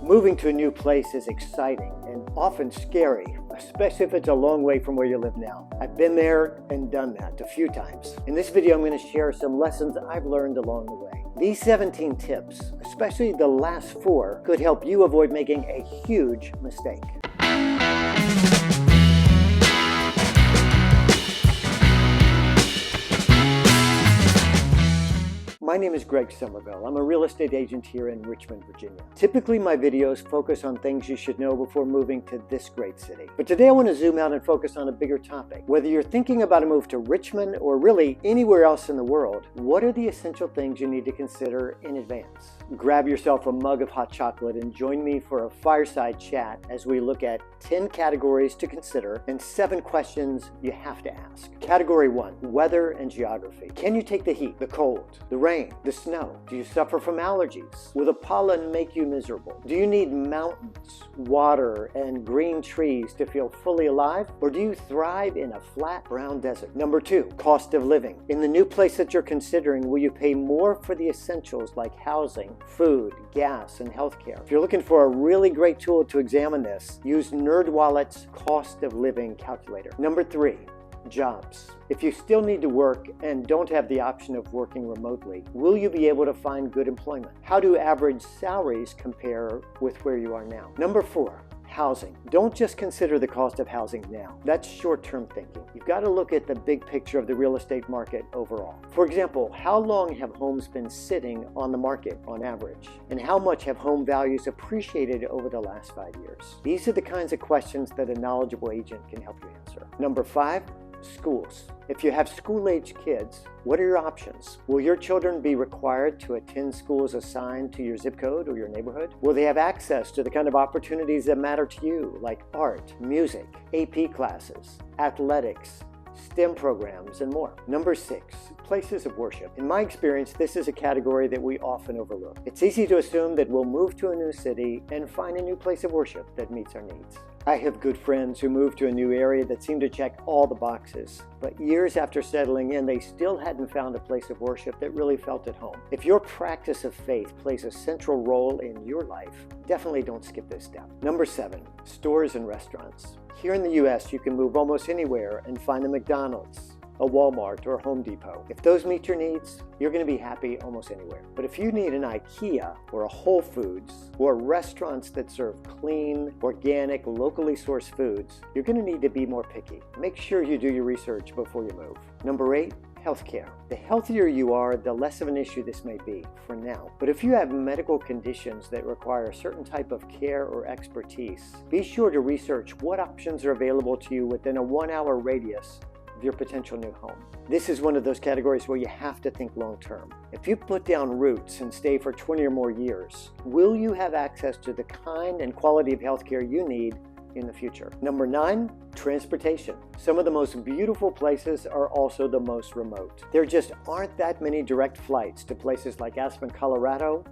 Moving to a new place is exciting and often scary, especially if it's a long way from where you live now. I've been there and done that a few times. In this video, I'm going to share some lessons I've learned along the way. These 17 tips, especially the last 4, could help you avoid making a huge mistake. My name is Greg Somerville. I'm a real estate agent here in Richmond, Virginia. Typically, my videos focus on things you should know before moving to this great city. But today I want to zoom out and focus on a bigger topic. Whether you're thinking about a move to Richmond or really anywhere else in the world, what are the essential things you need to consider in advance? Grab yourself a mug of hot chocolate and join me for a fireside chat as we look at 10 categories to consider and 7 questions you have to ask. Category 1, weather and geography. Can you take the heat, the cold, the rain, the snow? Do you suffer from allergies? Will the pollen make you miserable? Do you need mountains, water, and green trees to feel fully alive? Or do you thrive in a flat brown desert? Number 2, cost of living. In the new place that you're considering, will you pay more for the essentials like housing, food, gas, and healthcare? If you're looking for a really great tool to examine this, use NerdWallet's cost of living calculator. Number 3, jobs. If you still need to work and don't have the option of working remotely, will you be able to find good employment? How do average salaries compare with where you are now? Number 4, housing. Don't just consider the cost of housing now. That's short-term thinking. You've got to look at the big picture of the real estate market overall. For example, how long have homes been sitting on the market on average? And how much have home values appreciated over the last 5 years? These are the kinds of questions that a knowledgeable agent can help you answer. Number 5, schools. If you have school-age kids, what are your options? Will your children be required to attend schools assigned to your zip code or your neighborhood? Will they have access to the kind of opportunities that matter to you, like art, music, AP classes, athletics, STEM programs, and more? Number 6, places of worship. In my experience, this is a category that we often overlook. It's easy to assume that we'll move to a new city and find a new place of worship that meets our needs. I have good friends who moved to a new area that seemed to check all the boxes, but years after settling in, they still hadn't found a place of worship that really felt at home. If your practice of faith plays a central role in your life, definitely don't skip this step. Number 7, stores and restaurants. Here in the US, you can move almost anywhere and find a McDonald's, a Walmart, or a Home Depot. If those meet your needs, you're going to be happy almost anywhere. But if you need an IKEA or a Whole Foods or restaurants that serve clean, organic, locally sourced foods, you're going to need to be more picky. Make sure you do your research before you move. Number 8, healthcare. The healthier you are, the less of an issue this may be for now. But if you have medical conditions that require a certain type of care or expertise, be sure to research what options are available to you within a 1-hour radius of your potential new home. This is one of those categories where you have to think long term. If you put down roots and stay for 20 or more years, will you have access to the kind and quality of healthcare you need in the future? Number 9, transportation. Some of the most beautiful places are also the most remote. There just aren't that many direct flights to places like Aspen, Colorado,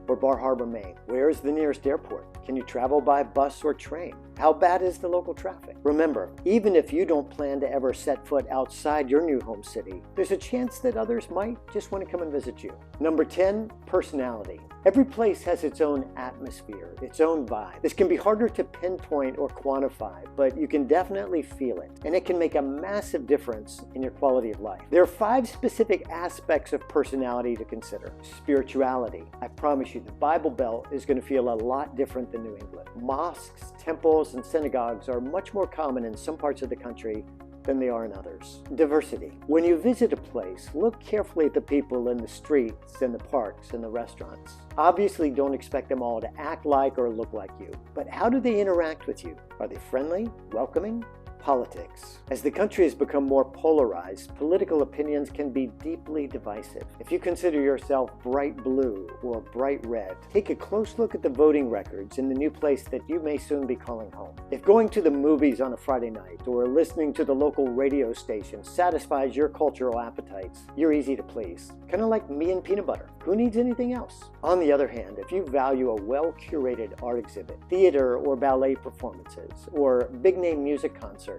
or Bar Harbor, Maine. Where is the nearest airport? Can you travel by bus or train? How bad is the local traffic? Remember, even if you don't plan to ever set foot outside your new home city, there's a chance that others might just want to come and visit you. Number 10, personality. Every place has its own atmosphere, its own vibe. This can be harder to pinpoint or quantify, but you can definitely feel it, and it can make a massive difference in your quality of life. There are 5 specific aspects of personality to consider. Spirituality. I promise you, the Bible Belt is going to feel a lot different than New England. Mosques, temples, and synagogues are much more common in some parts of the country than they are in others. Diversity. When you visit a place, look carefully at the people in the streets and the parks and the restaurants. Obviously, don't expect them all to act like or look like you, but how do they interact with you? Are they friendly, welcoming? Politics. As the country has become more polarized, political opinions can be deeply divisive. If you consider yourself bright blue or bright red, take a close look at the voting records in the new place that you may soon be calling home. If going to the movies on a Friday night or listening to the local radio station satisfies your cultural appetites, you're easy to please. Kind of like me and peanut butter. Who needs anything else? On the other hand, if you value a well-curated art exhibit, theater or ballet performances, or big-name music concerts,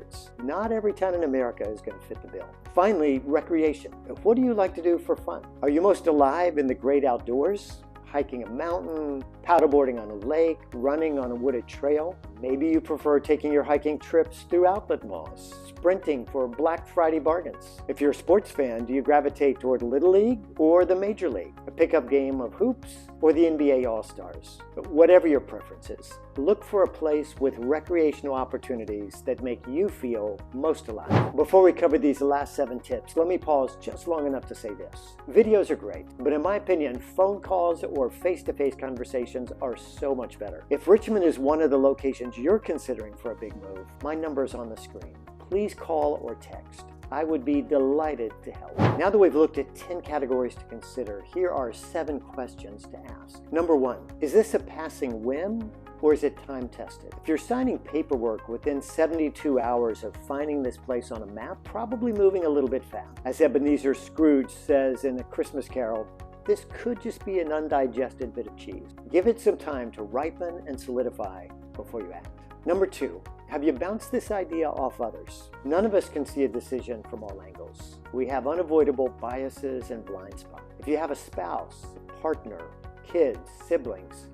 not every town in America is going to fit the bill. Finally, recreation. What do you like to do for fun? Are you most alive in the great outdoors? Hiking a mountain, paddleboarding on a lake, running on a wooded trail. Maybe you prefer taking your hiking trips through outlet malls, sprinting for Black Friday bargains. If you're a sports fan, do you gravitate toward Little League or the Major League, a pickup game of hoops, or the NBA All-Stars? Whatever your preference is, look for a place with recreational opportunities that make you feel most alive. Before we cover these last 7 tips, let me pause just long enough to say this. Videos are great, but in my opinion, phone calls or face-to-face conversations are so much better. If Richmond is one of the locations you're considering for a big move, my number's on the screen. Please call or text. I would be delighted to help. Now that we've looked at 10 categories to consider, here are 7 questions to ask. Number 1, is this a passing whim or is it time tested? If you're signing paperwork within 72 hours of finding this place on a map, probably moving a little bit fast. As Ebenezer Scrooge says in A Christmas Carol, this could just be an undigested bit of cheese. Give it some time to ripen and solidify before you act. Number 2, have you bounced this idea off others? None of us can see a decision from all angles. We have unavoidable biases and blind spots. If you have a spouse, a partner, kids, siblings,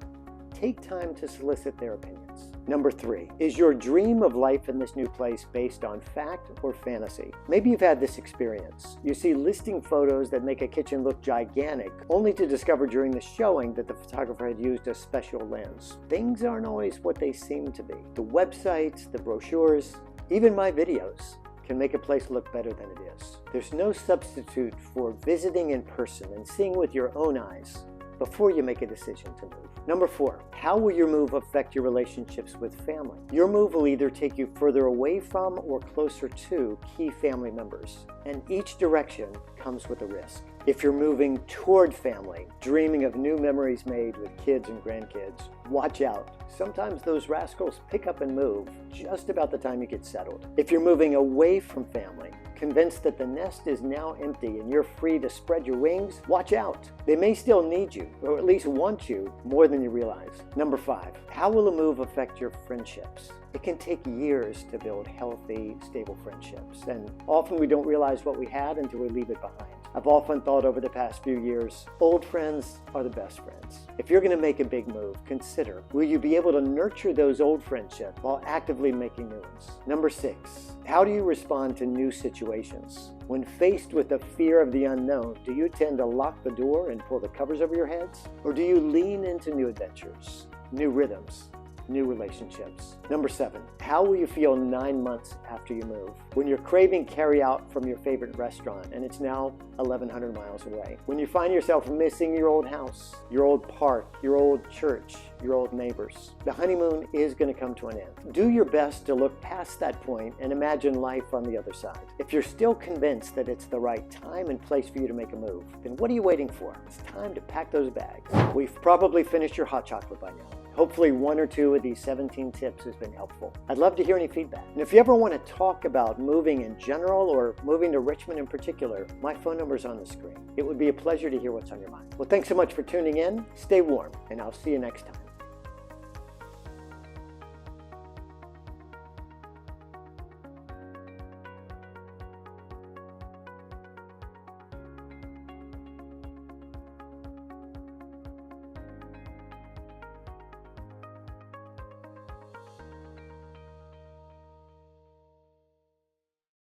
take time to solicit their opinions. Number 3, is your dream of life in this new place based on fact or fantasy? Maybe you've had this experience. You see listing photos that make a kitchen look gigantic, only to discover during the showing that the photographer had used a special lens. Things aren't always what they seem to be. The websites, the brochures, even my videos can make a place look better than it is. There's no substitute for visiting in person and seeing with your own eyes before you make a decision to move. Number 4, how will your move affect your relationships with family? Your move will either take you further away from or closer to key family members, and each direction comes with a risk. If you're moving toward family, dreaming of new memories made with kids and grandkids, watch out. Sometimes those rascals pick up and move just about the time you get settled. If you're moving away from family, convinced that the nest is now empty and you're free to spread your wings, watch out. They may still need you, or at least want you, more than you realize. Number 5, how will a move affect your friendships? It can take years to build healthy, stable friendships, and often we don't realize what we had until we leave it behind. I've often thought over the past few years, old friends are the best friends. If you're going to make a big move, consider, will you be able to nurture those old friendships while actively making new ones? Number 6, how do you respond to new situations? When faced with the fear of the unknown, do you tend to lock the door and pull the covers over your heads? Or do you lean into new adventures, new rhythms, new relationships? Number 7, how will you feel 9 months after you move? When you're craving carry-out from your favorite restaurant and it's now 1,100 miles away. When you find yourself missing your old house, your old park, your old church, your old neighbors. The honeymoon is going to come to an end. Do your best to look past that point and imagine life on the other side. If you're still convinced that it's the right time and place for you to make a move, then what are you waiting for? It's time to pack those bags. We've probably finished your hot chocolate by now. Hopefully 1 or 2 of these 17 tips has been helpful. I'd love to hear any feedback. And if you ever want to talk about moving in general or moving to Richmond in particular, my phone number is on the screen. It would be a pleasure to hear what's on your mind. Well, thanks so much for tuning in. Stay warm, and I'll see you next time.